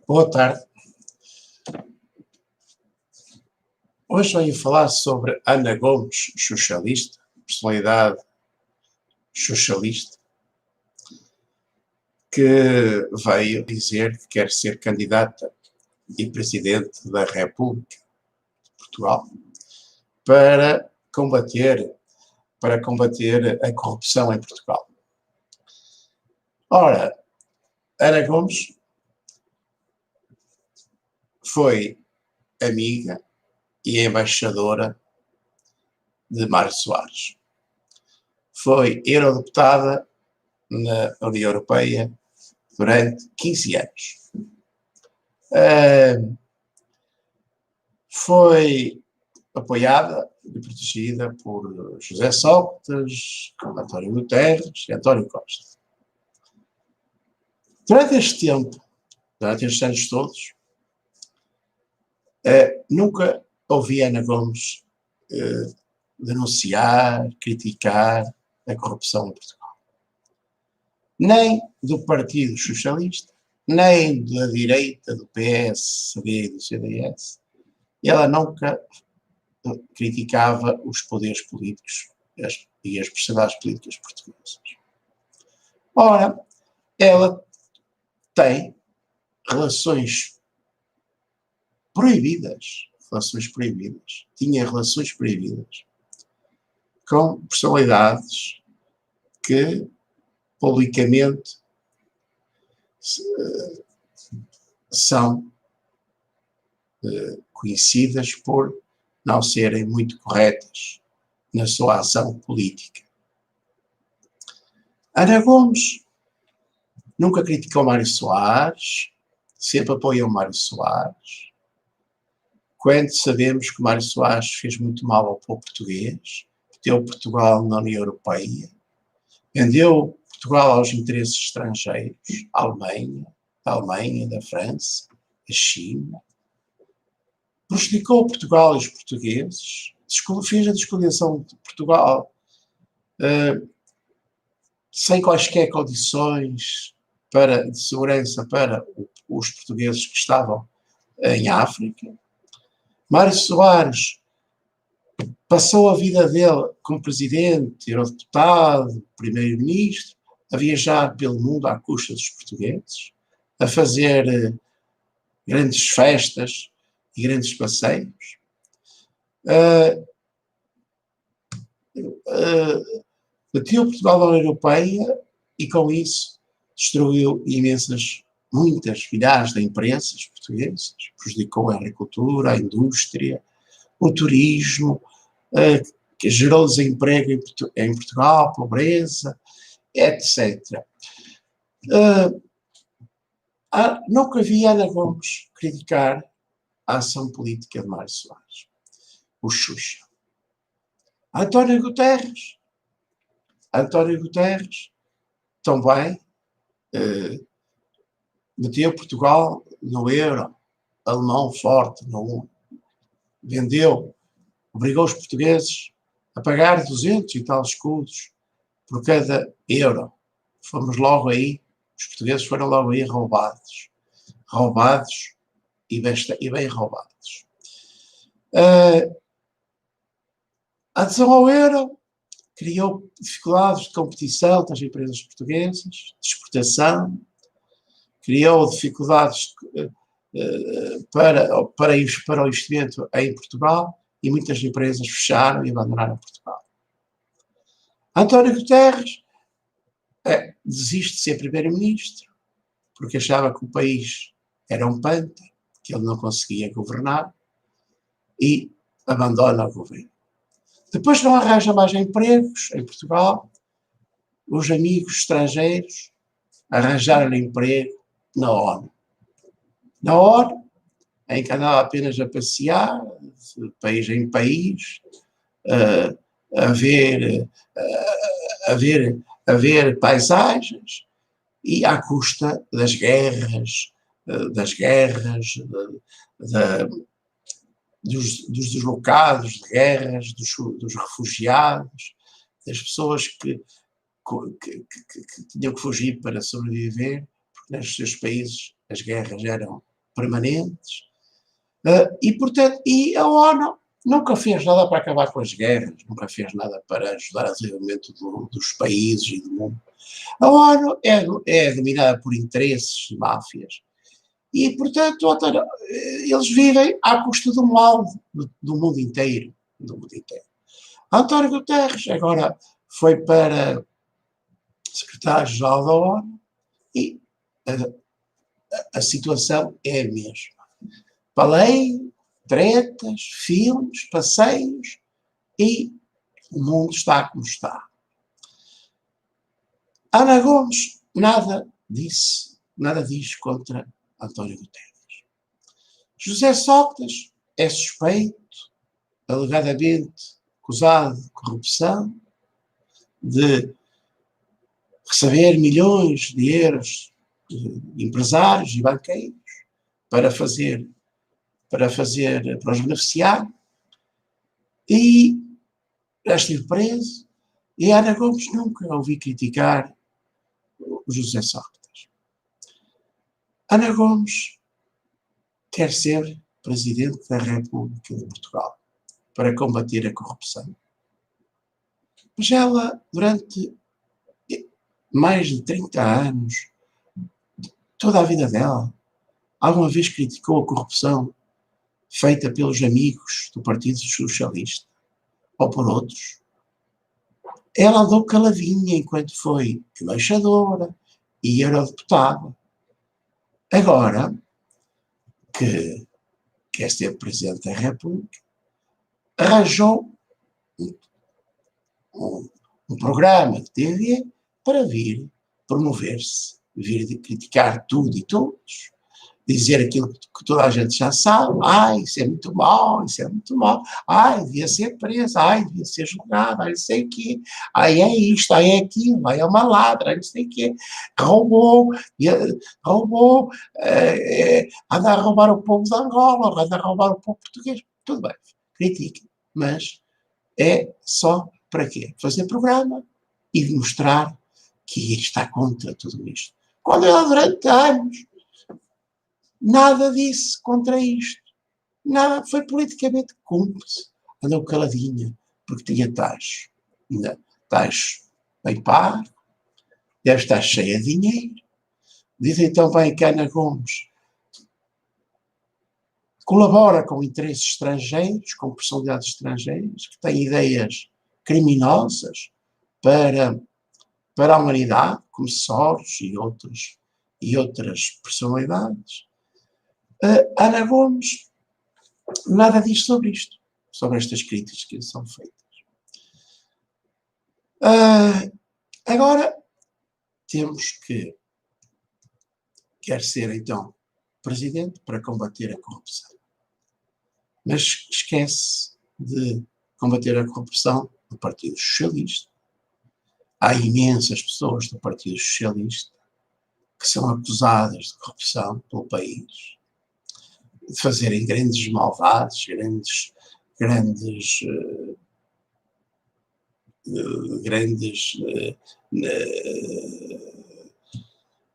Boa tarde. Hoje venho falar sobre Ana Gomes, socialista, personalidade socialista, que veio dizer que quer ser candidata e presidente da República de Portugal para combater a corrupção em Portugal. Ora, Ana Gomes foi amiga e embaixadora de Mário Soares. Foi eurodeputada na União Europeia durante 15 anos. Foi apoiada e protegida por José Sócrates, António Guterres e António Costa. Durante este tempo, durante estes anos todos, nunca ouvi Ana Gomes denunciar, criticar a corrupção em Portugal. Nem do Partido Socialista, nem da direita, do PSD e do CDS. Ela nunca criticava os poderes políticos e as personalidades políticas portuguesas. Ora, ela tem relações proibidas, tinha relações proibidas com personalidades que publicamente são conhecidas por não serem muito corretas na sua ação política. Ana Gomes nunca criticou Mário Soares, sempre apoiou Mário Soares, quando sabemos que Mário Soares fez muito mal ao povo português, meteu Portugal na União Europeia, vendeu Portugal aos interesses estrangeiros, da Alemanha, da França, da China, prejudicou Portugal e os portugueses, fez a descolonização de Portugal sem quaisquer condições de segurança para os portugueses que estavam em África. Mário Soares passou a vida dele como presidente, eurodeputado, primeiro-ministro, a viajar pelo mundo à custa dos portugueses, a fazer grandes festas e grandes passeios. Meteu Portugal na União Europeia e, com isso, destruiu muitas milhares de empresas portuguesas, prejudicou a agricultura, a indústria, o turismo, que gerou desemprego em Portugal, pobreza, etc. Nunca vi Ana Gomes criticar a ação política de Mário Soares, o Xuxa. António Guterres também meteu Portugal no euro, alemão forte, obrigou os portugueses a pagar 200 e tal escudos por cada euro. Os portugueses foram logo aí roubados e bem roubados. A adesão ao euro criou dificuldades de competição das empresas portuguesas, de exportação, criou dificuldades para o investimento em Portugal e muitas empresas fecharam e abandonaram Portugal. António Guterres desiste de ser primeiro-ministro porque achava que o país era um pântano, que ele não conseguia governar e abandona o governo. Depois não arranja mais empregos em Portugal. Os amigos estrangeiros arranjaram emprego na ONU. Na ONU, em que andava apenas a passear, de país em país, a ver paisagens, e à custa das guerras, dos deslocados de guerras, dos refugiados, das pessoas que tinham que fugir para sobreviver, porque nos seus países as guerras eram permanentes. Portanto, a ONU nunca fez nada para acabar com as guerras, nunca fez nada para ajudar o desenvolvimento dos países e do mundo. A ONU é dominada por interesses e máfias. E, portanto, eles vivem à custa do mal do mundo inteiro. António Guterres agora foi para secretário-geral da ONU e a situação é a mesma. Paleio, tretas, filmes, passeios e o mundo está como está. Ana Gomes nada diz contra António Guterres. José Sócrates é suspeito, alegadamente acusado de corrupção, de receber milhões de euros de empresários e banqueiros para os beneficiar, e já estive preso, e Ana Gomes nunca ouvi criticar o José Sócrates. Ana Gomes quer ser Presidente da República de Portugal para combater a corrupção. Mas ela, durante mais de 30 anos, toda a vida dela, alguma vez criticou a corrupção feita pelos amigos do Partido Socialista ou por outros? Ela andou caladinha enquanto foi embaixadora e eurodeputada. Agora que quer ser Presidente da República, arranjou um programa de TV para vir promover-se, vir criticar tudo e todos, dizer aquilo que toda a gente já sabe. Isso é muito mau, devia ser preso, devia ser julgado, não sei o quê, é isto, é aquilo, é uma ladra, não sei o quê, roubou, anda a roubar o povo de Angola, anda a roubar o povo português. Tudo bem, critica, mas é só para quê? Fazer programa e demonstrar que está contra tudo isto. Quando ela, durante anos, nada disse contra isto. Nada, foi politicamente cúmplice. Andou caladinha, porque tinha tais bem pago, deve estar cheia de dinheiro. Dizem então bem que Ana Gomes colabora com interesses estrangeiros, com personalidades estrangeiras, que têm ideias criminosas para a humanidade, como Soros e outras personalidades. Ana Gomes nada diz sobre isto, sobre estas críticas que são feitas. Agora temos que quer ser então presidente para combater a corrupção, mas esquece de combater a corrupção do Partido Socialista. Há imensas pessoas do Partido Socialista que são acusadas de corrupção pelo país, de fazerem grandes maldades,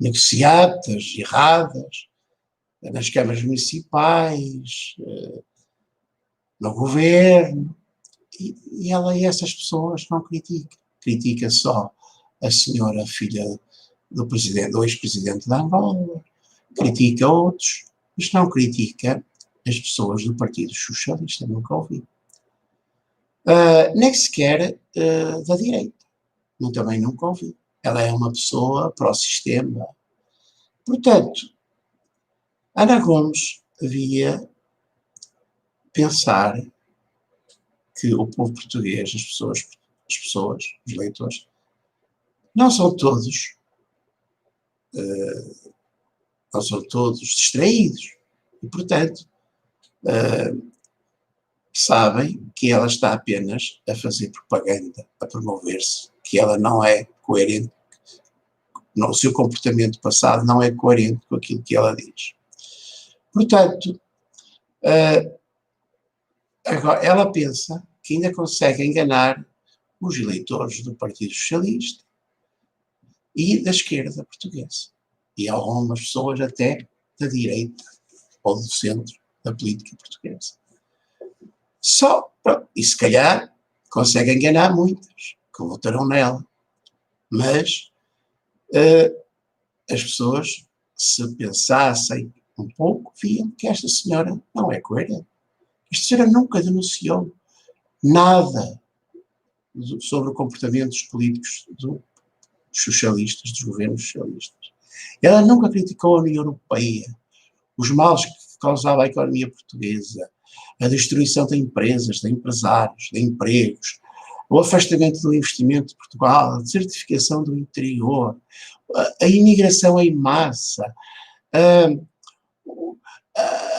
negociatas erradas nas câmaras municipais, no governo, e ela e essas pessoas não critica só a senhora filha do ex-presidente da Angola, critica outros, mas não critica as pessoas do Partido Socialista, nunca ouvi. Nem sequer da direita, também nunca ouvi. Ela é uma pessoa pró-sistema. Portanto, Ana Gomes devia pensar que o povo português, as pessoas, os eleitores, não são todos distraídos. E, portanto, sabem que ela está apenas a fazer propaganda, a promover-se, que ela não é coerente, o seu comportamento passado não é coerente com aquilo que ela diz. Portanto, agora ela pensa que ainda consegue enganar os eleitores do Partido Socialista e da esquerda portuguesa. E algumas pessoas até da direita ou do centro da política portuguesa. Só, pronto, e se calhar consegue enganar muitas que votarão nela, mas as pessoas, se pensassem um pouco, viam que esta senhora não é coerente. Esta senhora nunca denunciou nada sobre o comportamento dos políticos dos socialistas, dos governos socialistas. Ela nunca criticou a União Europeia, os males que causava a economia portuguesa, a destruição de empresas, de empresários, de empregos, o afastamento do investimento de Portugal, a desertificação do interior, a imigração em massa,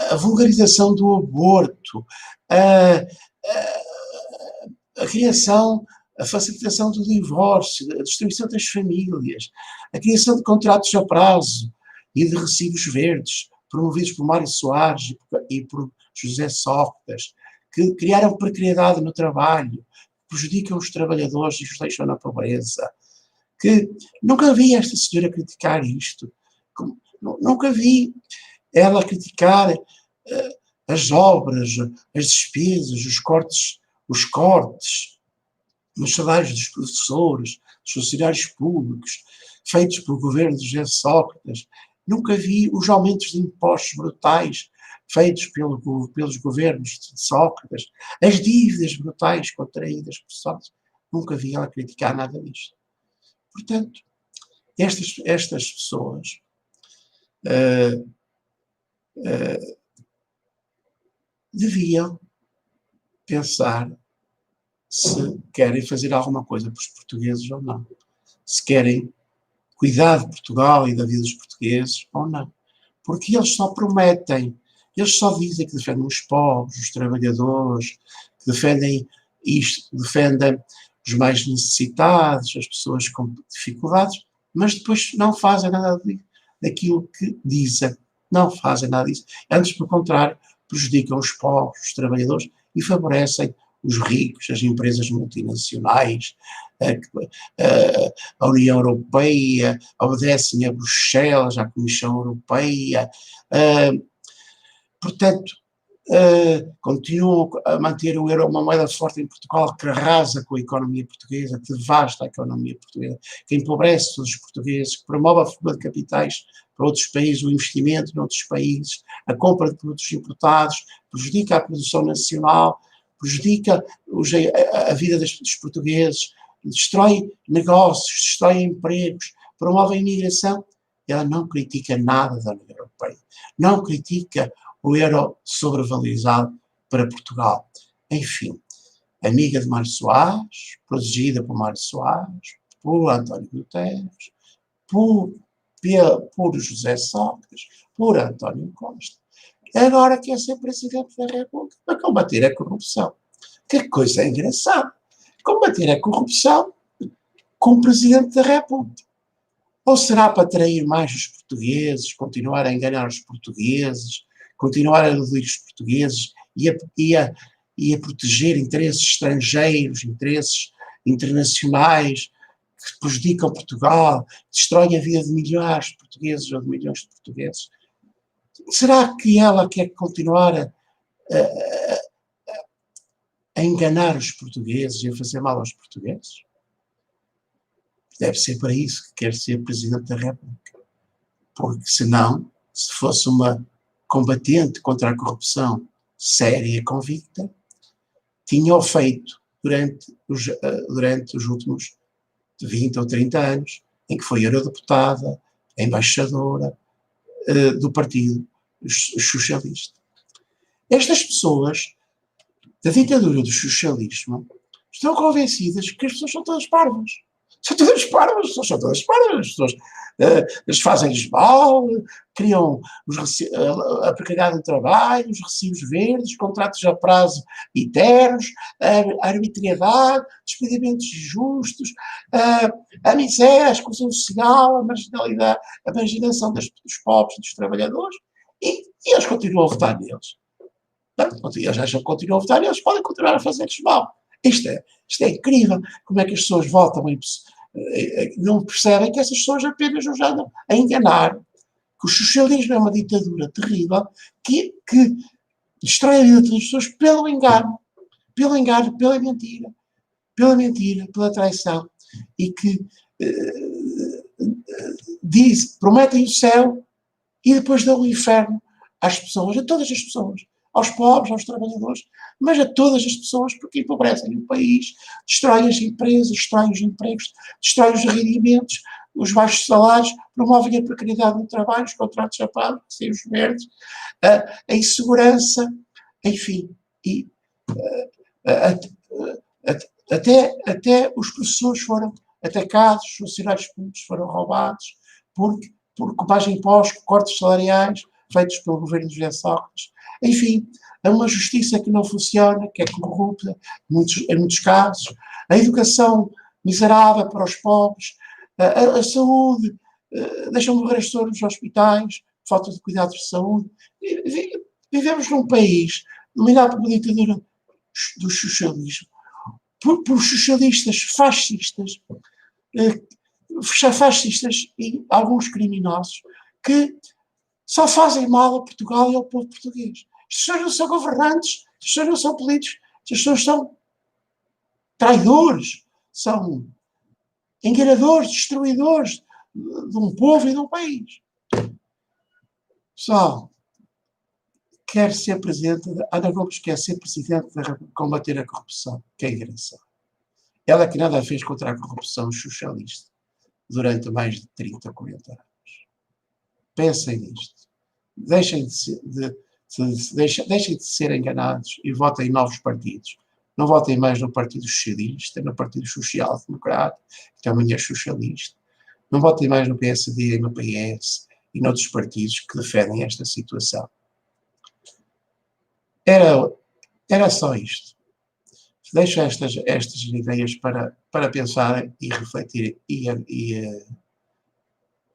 a vulgarização do aborto, a criação, a facilitação do divórcio, a destruição das famílias, a criação de contratos a prazo e de recibos verdes, promovidos por Mário Soares e por José Sócrates, que criaram precariedade no trabalho, prejudicam os trabalhadores e os deixam na pobreza. Que nunca vi esta senhora criticar isto. Nunca vi ela criticar as obras, as despesas, os cortes nos salários dos professores, dos funcionários públicos, feitos pelo governo de José Sócrates. Nunca vi os aumentos de impostos brutais feitos pelos governos de Sócrates, as dívidas brutais contraídas por Sócrates. Nunca vi ela criticar nada disto. Portanto, estas pessoas deviam pensar se querem fazer alguma coisa para os portugueses ou não. Se querem cuidar de Portugal e da vida dos portugueses ou não. Porque eles só prometem, eles só dizem que defendem os pobres, os trabalhadores, que defendem isto, que defendem os mais necessitados, as pessoas com dificuldades, mas depois não fazem nada daquilo que dizem. Não fazem nada disso. Antes, pelo contrário, prejudicam os pobres, os trabalhadores e favorecem os ricos, as empresas multinacionais, a União Europeia, obedecem a Bruxelas, à Comissão Europeia. Portanto, continuam a manter o euro uma moeda forte em Portugal que arrasa com a economia portuguesa, que devasta a economia portuguesa, que empobrece todos os portugueses, que promove a fuga de capitais para outros países, o investimento noutros países, a compra de produtos importados, prejudica a produção nacional, prejudica a vida dos portugueses, destrói negócios, destrói empregos, promove a imigração. Ela não critica nada da União Europeia, não critica o euro sobrevalorizado para Portugal. Enfim, amiga de Mário Soares, protegida por Mário Soares, por António Guterres, por José Sócrates, por António Costa. Agora quer ser Presidente da República para combater a corrupção. Que coisa engraçada. Combater a corrupção como Presidente da República. Ou será para atrair mais os portugueses, continuar a enganar os portugueses, continuar a iludir os portugueses e a proteger interesses estrangeiros, interesses internacionais que prejudicam Portugal, destroem a vida de milhares de portugueses ou de milhões de portugueses? Será que ela quer continuar a enganar os portugueses e a fazer mal aos portugueses? Deve ser para isso que quer ser Presidente da República. Porque senão, se fosse uma combatente contra a corrupção séria e convicta, tinha-o feito durante os últimos 20 ou 30 anos, em que foi eurodeputada, embaixadora do Partido Socialista. Estas pessoas da ditadura do socialismo estão convencidas que as pessoas são todas parvas. São todas parvas, são todas parvas. As pessoas fazem-lhes mal, criam a precariedade do trabalho, os recibos verdes, contratos a prazo eternos, a arbitrariedade, despedimentos injustos, a miséria, a exclusão social, a marginalidade, a marginação dos pobres e dos trabalhadores, e eles continuam a votar neles. Eles acham que continuam a votar e eles podem continuar a fazer-lhes mal. Isto é incrível, como é que as pessoas votam e não percebem que essas pessoas apenas nos andam a enganar que o socialismo é uma ditadura terrível que destrói a vida das pessoas pelo engano, pela mentira, pela traição, e que prometem o céu e depois dão o inferno às pessoas, a todas as pessoas, aos pobres, aos trabalhadores, mas a todas as pessoas, porque empobrecem o país, destroem as empresas, destroem os empregos, destroem os rendimentos, os baixos salários, promovem a precariedade no trabalho, os contratos a prazo, os verdes, a insegurança, enfim, e até os professores foram atacados, os funcionários públicos foram roubados, porque mais impostos, cortes salariais, feitos pelo governo de José Sócrates. Enfim, é uma justiça que não funciona, que é corrupta, em muitos casos. A educação miserável para os pobres, a saúde, deixam morrer as pessoas nos hospitais, falta de cuidados de saúde. Vivemos num país dominado por uma ditadura do socialismo, por socialistas fascistas, fascistas e alguns criminosos que só fazem mal a Portugal e ao povo português. Estas pessoas não são governantes, estas pessoas não são políticos, estas pessoas são traidores, são enganadores, destruidores de um povo e de um país. Pessoal, quer ser presidente, Ana Gomes quer ser presidente da República, combater a corrupção, que é engraçado. Ela que nada fez contra a corrupção socialista durante mais de 30, 40 anos. Pensem nisto. Deixem de ser enganados e votem em novos partidos. Não votem mais no Partido Socialista, no Partido Social Democrata, que também é socialista. Não votem mais no PSD, no PS e noutros partidos que defendem esta situação. Era só isto. Deixo estas ideias para pensarem e refletirem e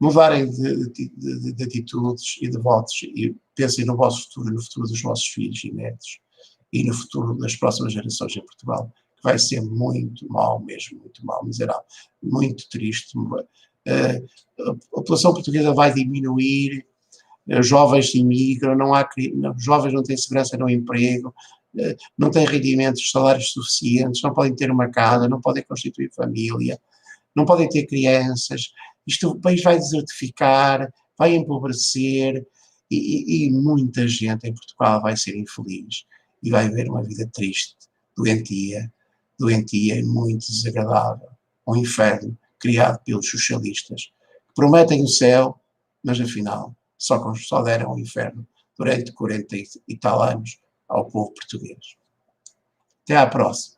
mudarem de atitudes e de votos e pensem no vosso futuro, no futuro dos vossos filhos e netos e no futuro das próximas gerações em Portugal, que vai ser muito mal mesmo, muito mal, miserável, muito triste. A população portuguesa vai diminuir, os jovens imigram, os jovens não têm segurança no emprego, não têm rendimentos, salários suficientes, não podem ter uma casa, não podem constituir família, não podem ter crianças. O país vai desertificar, vai empobrecer e muita gente em Portugal vai ser infeliz e vai viver uma vida triste, doentia e muito desagradável. Um inferno criado pelos socialistas, que prometem o céu, mas afinal só deram o inferno durante 40 e tal anos ao povo português. Até à próxima.